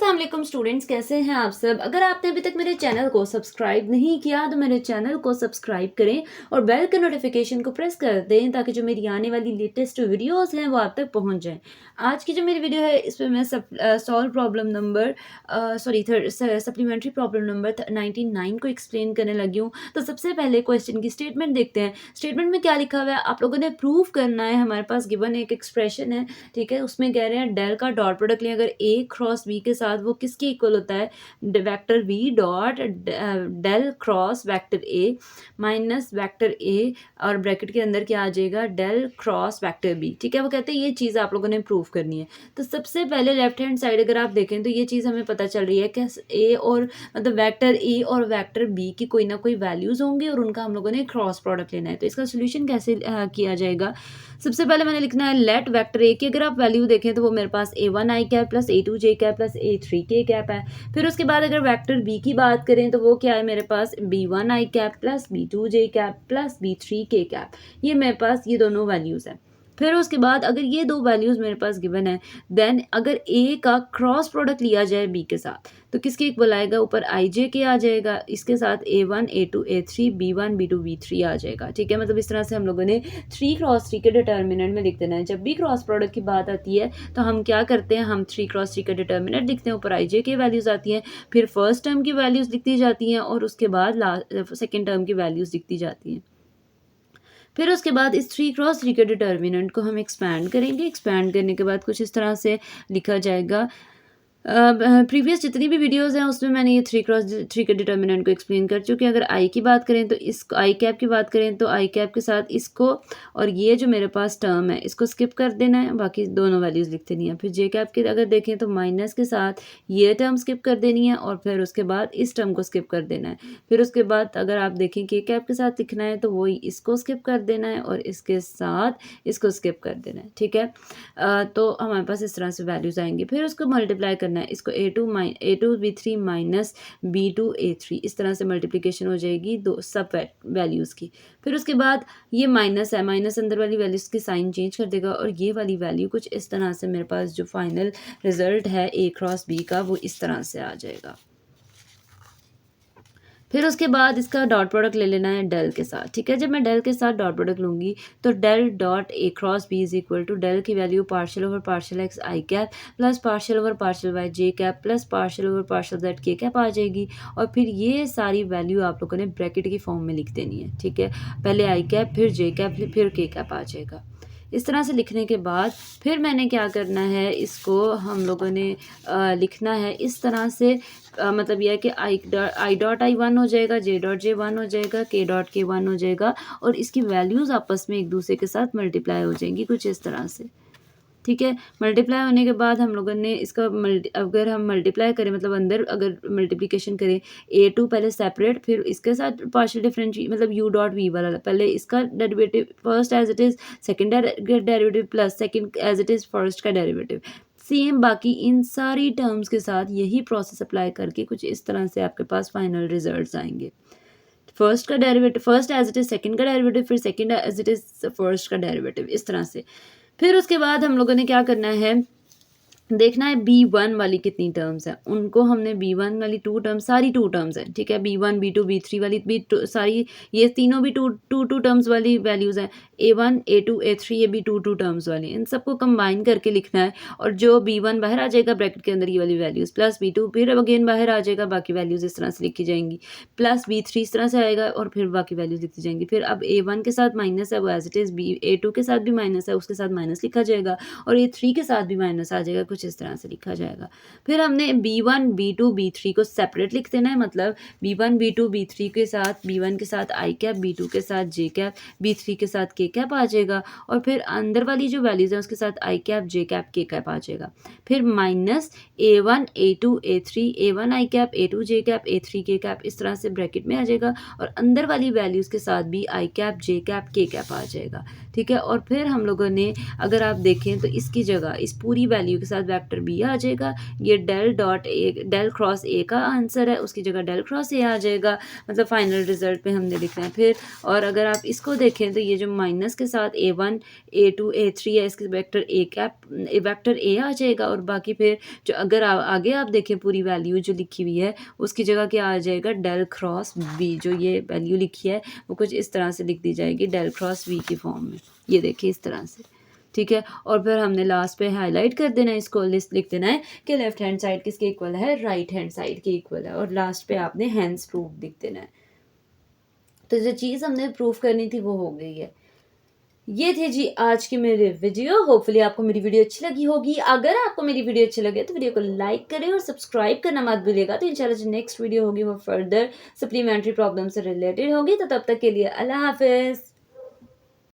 अस्सलाम वालेकुम स्टूडेंट्स, कैसे हैं आप सब। अगर आपने अभी तक मेरे चैनल को सब्सक्राइब नहीं किया तो मेरे चैनल को सब्सक्राइब करें और बेल के नोटिफिकेशन को प्रेस कर दें ताकि जो मेरी आने वाली लेटेस्ट वीडियोस हैं वो आप तक पहुंच जाएं। आज की जो मेरी वीडियो है इसमें मैं solve problem number supplementary problem number 99 को एक्सप्लेन करने लगी हूँ। तो सबसे पहले क्वेश्चन की स्टेटमेंट देखते हैं। स्टेटमेंट में क्या लिखा हुआ है, आप लोगों ने प्रूव करना है। हमारे पास गिवन एक एक्सप्रेशन है, ठीक है। उसमें कह रहे हैं डेल का डॉट प्रोडक्ट लें अगर ए क्रॉस बी के साथ, वो किसके इक्वल होता है, vector V dot del cross vector A minus vector A और ब्रैकेट के अंदर क्या आ जाएगा, डेल क्रॉस वेक्टर बी, ठीक है। वो कहते हैं ये चीज़ आप लोगों ने प्रूव करनी है। तो सबसे पहले लेफ्ट हैंड साइड अगर आप देखें तो ये चीज़ हमें पता चल रही है कि ए और मतलब वेक्टर ए और वेक्टर बी की कोई ना कोई वैल्यूज होंगी और उनका हम लोगों ने क्रॉस प्रोडक्ट लेना है। तो इसका सोल्यूशन कैसे किया जाएगा। सबसे पहले मैंने लिखना है लेट वेक्टर ए की अगर आप वैल्यू देखें तो वो मेरे पास a1 आई कैप प्लस a2 जे कैप प्लस a3 के कैप है। फिर उसके बाद अगर वेक्टर बी की बात करें तो वो क्या है, मेरे पास b1 आई कैप प्लस b2 जे कैप प्लस b3 के कैप, ये मेरे पास ये दोनों वैल्यूज़ हैं। फिर उसके बाद अगर ये दो वैल्यूज़ मेरे पास गिवन है, देन अगर ए का क्रॉस प्रोडक्ट लिया जाए बी के साथ तो किसके इक्वल आएगा, ऊपर आई जे के आ जाएगा, इसके साथ a1 a2 a3 b1 b2 b3 आ जाएगा, ठीक है। मतलब इस तरह से हम लोगों ने 3 क्रॉस 3 के डिटर्मिनेंट में लिख देना है। जब भी क्रॉस प्रोडक्ट की बात आती है तो हम क्या करते हैं, हम 3 क्रॉस 3 का डिटर्मिनेंट लिखते हैं, ऊपर आई जे की वैल्यूज़ आती हैं, फिर फर्स्ट टर्म की वैल्यूज़ लिखती जाती हैं और उसके बाद सेकेंड टर्म की वैल्यूज़ लिखती जाती हैं। फिर उसके बाद इस 3 क्रॉस 3 के डिटर्मिनेंट को हम एक्सपैंड करेंगे। एक्सपैंड करने के बाद कुछ इस तरह से लिखा जाएगा। प्रीवियस जितनी भी वीडियोस हैं उसमें मैंने ये 3 क्रॉस 3 के डिटर्मिनेंट को एक्सप्लेन कर चुकी हूँ। अगर आई की बात करें तो इस आई कैप की बात करें तो आई कैप के साथ इसको और ये जो मेरे पास टर्म है इसको स्किप कर देना है, बाकी दोनों वैल्यूज़ लिख देनी है। फिर जे कैप के अगर देखें तो माइनस के साथ ये टर्म स्किप कर देनी है और फिर उसके बाद इस टर्म को स्किप कर देना है। फिर उसके बाद अगर आप देखें कि कैप के साथ लिखना है तो वही इसको स्किप कर देना है और इसके साथ इसको स्किप कर देना है, ठीक है। तो हमारे पास इस तरह से वैल्यूज़ आएंगी। फिर उसको मल्टीप्लाई करना है, इसको a2 b3 minus b2 a3 इस तरह से मल्टीप्लिकेशन हो जाएगी दो सब वैल्यूज़ की। फिर उसके बाद ये माइनस है, माइनस अंदर वाली वैल्यूज़ की साइन चेंज कर देगा और ये वाली वैल्यू कुछ इस तरह से मेरे पास जो फाइनल रिजल्ट है a क्रॉस b का वो इस तरह से आ जाएगा। फिर उसके बाद इसका डॉट प्रोडक्ट ले लेना है डेल के साथ, ठीक है। जब मैं डेल के साथ डॉट प्रोडक्ट लूँगी तो del dot A cross B is equal to del की value partial over partial x I cap plus partial over partial y J cap plus partial over partial z K cap आ जाएगी। और फिर ये सारी value आप लोगों ने ब्रैकेट की फॉर्म में लिख देनी है, ठीक है। पहले आई कैप फिर जे कैप फिर के कैप आ जाएगा। इस तरह से लिखने के बाद फिर मैंने क्या करना है, इसको हम लोगों ने लिखना है इस तरह से। मतलब यह है कि आई डॉट आई 1 हो जाएगा, जे डॉट जे 1 हो जाएगा, के डॉट के 1 हो जाएगा और इसकी वैल्यूज़ आपस में एक दूसरे के साथ मल्टीप्लाई हो जाएंगी कुछ इस तरह से, ठीक है। मल्टीप्लाई होने के बाद हम लोगों ने इसका अगर हम मल्टीप्लाई करें मतलब अंदर अगर मल्टीप्लिकेशन करें a2 पहले सेपरेट फिर इसके साथ पार्शियल डिफरेंशिएट मतलब u डॉट v वाला पहले इसका derivative first as it is second derivative plus second as it is first का डेरिवेटिव सेम, बाकी इन सारी टर्म्स के साथ यही प्रोसेस अप्लाई करके कुछ इस तरह से आपके पास फाइनल रिजल्ट्स आएंगे। फर्स्ट का derivative first as it is second का डेरिवेटिव फिर second as it is first का डेरिवेटिव इस तरह से। फिर उसके बाद हम लोगों ने क्या करना है, देखना है b1 वाली कितनी टर्म्स हैं, उनको हमने b1 वाली 2 टर्म्स सारी 2 टर्म्स हैं, ठीक है। b1 b2 b3 वाली भी सारी ये तीनों भी 2 टर्म्स वाली वैल्यूज़ हैं। a1 a2 a3 ये भी 2 टर्म्स वाली, इन सबको कंबाइन करके लिखना है और जो b1 बाहर आ जाएगा ब्रैकेट के अंदर ये वाली वैल्यूज़ प्लस b2 फिर अगेन बाहर आ जाएगा, बाकी वैल्यूज़ इस तरह से लिखी जाएंगी, प्लस b3 इस तरह से आएगा और फिर बाकी वैल्यूज़ लिखी जाएंगी। फिर अब a1 के साथ माइनस है वो एज इट इज़ a2 के साथ भी माइनस है उसके साथ माइनस लिखा जाएगा और a3 के साथ भी माइनस आ जाएगा, कुछ इस तरह से लिखा जाएगा। फिर हमने b1 b2 b3 को सेपरेट लिख देना है, मतलब b1 b2 b3 के साथ b1 के साथ आई कैप b2 के साथ जे कैप b3 के साथ के कैप आ जाएगा और फिर अंदर वाली जो वैल्यूज़ है उसके साथ आई कैप जे कैप के कैप आ जाएगा। फिर minus a1 a2 a3 a1 आई कैप a2 जे कैप a3 के कैप इस तरह से ब्रैकेट में आ जाएगा और अंदर वाली वैल्यूज़ के साथ भी आई कैप जे कैप के कैप आ जाएगा, ठीक है। और फिर हम लोगों ने अगर आप देखें तो इसकी जगह इस पूरी वैल्यू के साथ वेक्टर बी आ जाएगा। ये डेल क्रॉस ए का आंसर है, उसकी जगह डेल क्रॉस ए आ जाएगा, मतलब फाइनल रिजल्ट पे हमने लिखना है फिर। और अगर आप इसको देखें तो ये जो माइनस के साथ A1 A2 A3 है, इसके वेक्टर ए आ जाएगा। और बाकी फिर जो अगर आगे आप देखें पूरी वैल्यू जो लिखी हुई है उसकी जगह क्या आ जाएगा, डेल क्रॉस बी। जो ये वैल्यू लिखी है वो कुछ इस तरह से लिख दी जाएगी, डेल क्रॉस बी की फॉर्म में, ये देखिए इस तरह से, ठीक है। और फिर हमने लास्ट पे हाईलाइट कर देना है, इसको लिस्ट लिख देना है कि लेफ्ट हैंड साइड किसके इक्वल है, राइट हैंड साइड के इक्वल है। और लास्ट पे आपने हैंड्स प्रूफ लिख देना है। तो जो चीज़ हमने प्रूफ करनी थी वो हो गई है। ये थे जी आज की मेरी वीडियो। होपफुली आपको मेरी वीडियो अच्छी लगी होगी। अगर आपको मेरी वीडियो अच्छी लगे तो वीडियो को लाइक करें और सब्सक्राइब करना मत भूलिएगा। तो इंशाल्लाह जो नेक्स्ट वीडियो होगी वो फर्दर सप्लीमेंट्री प्रॉब्लम से रिलेटेड होगी। तो तब तक के लिए अल्लाह हाफिज़।